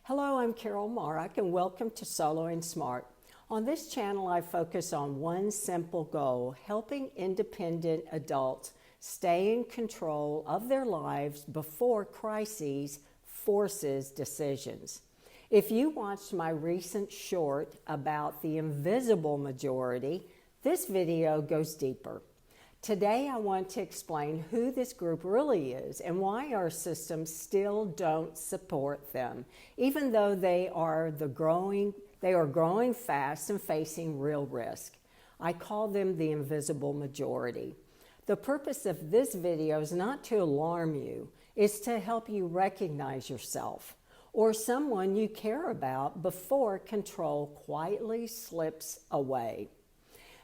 Hello, I'm Carol Marek and welcome to Soloing Smart. On this channel, I focus on one simple goal, helping independent adults stay in control of their lives before crises forces decisions. If you watched my recent short about the invisible majority, this video goes deeper. Today, I want to explain who this group really is and why our systems still don't support them, even though they are growing fast and facing real risk. I call them the invisible majority. The purpose of this video is not to alarm you, it's to help you recognize yourself or someone you care about before control quietly slips away.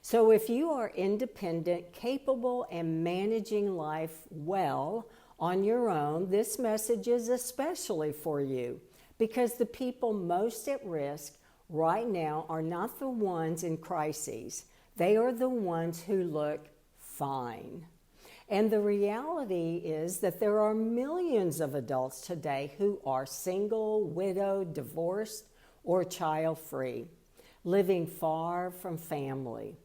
So if you are independent, capable, and managing life well on your own, this message is especially for you because the people most at risk right now are not the ones in crises. They are the ones who look fine. And the reality is that there are millions of adults today who are single, widowed, divorced, or child-free, living far from family,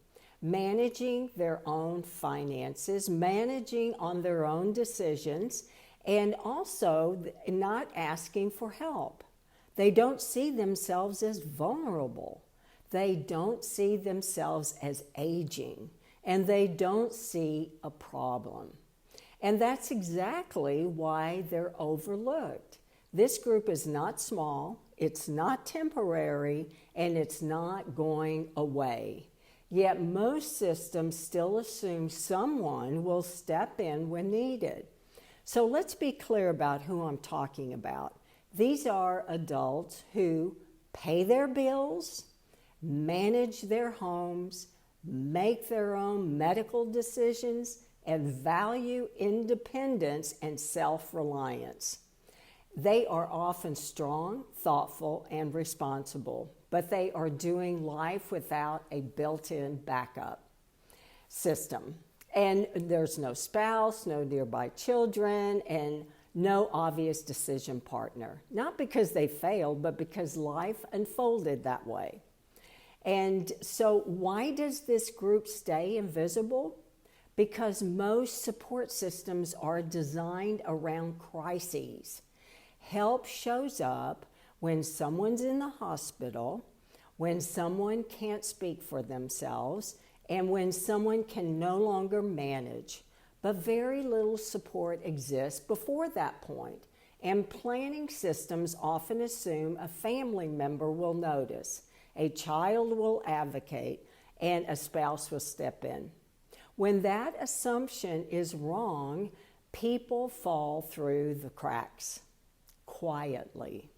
managing their own finances, managing on their own decisions, and also not asking for help. They don't see themselves as vulnerable. They don't see themselves as aging, and they don't see a problem. And that's exactly why they're overlooked. This group is not small, it's not temporary, and it's not going away. Yet most systems still assume someone will step in when needed. So let's be clear about who I'm talking about. These are adults who pay their bills, manage their homes, make their own medical decisions, and value independence and self-reliance. They are often strong, thoughtful, and responsible, but they are doing life without a built-in backup system. And there's no spouse, no nearby children, and no obvious decision partner. Not because they failed, but because life unfolded that way. And so why does this group stay invisible? Because most support systems are designed around crises. Help shows up when someone's in the hospital, when someone can't speak for themselves, and when someone can no longer manage. But very little support exists before that point, and planning systems often assume a family member will notice, a child will advocate, and a spouse will step in. When that assumption is wrong, people fall through the cracks quietly.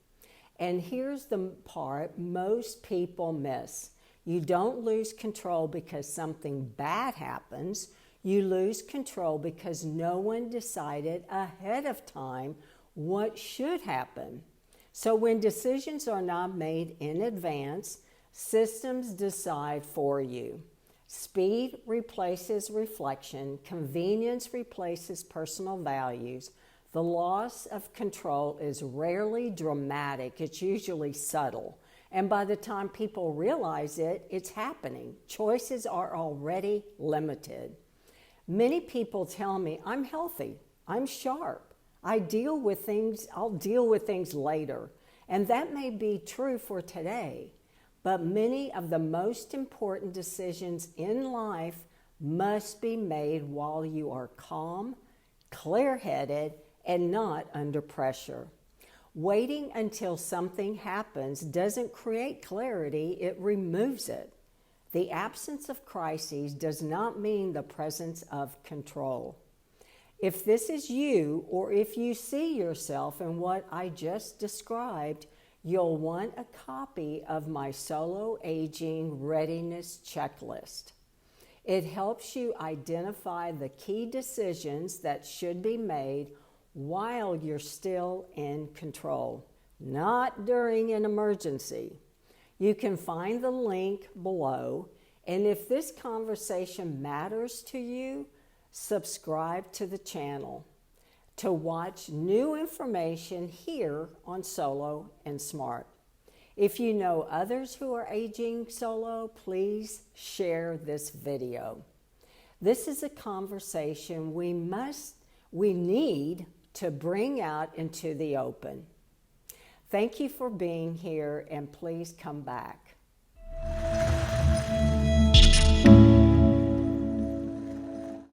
And here's the part most people miss. You don't lose control because something bad happens. You lose control because no one decided ahead of time what should happen. So when decisions are not made in advance, systems decide for you. Speed replaces reflection. Convenience replaces personal values. The loss of control is rarely dramatic. It's usually subtle. And by the time people realize it, it's happening. Choices are already limited. Many people tell me, I'm healthy, I'm sharp, I'll deal with things later. And that may be true for today, but many of the most important decisions in life must be made while you are calm, clear-headed, and not under pressure. Waiting until something happens doesn't create clarity, it removes it. The absence of crises does not mean the presence of control. If this is you, or if you see yourself in what I just described, you'll want a copy of my Solo Aging Readiness Checklist. It helps you identify the key decisions that should be made while you're still in control, not during an emergency. You can find the link below, and if this conversation matters to you, subscribe to the channel. to watch new information here on Solo and Smart. If you know others who are aging solo, please share this video. This is a conversation we need to bring out into the open. Thank you for being here, and please come back.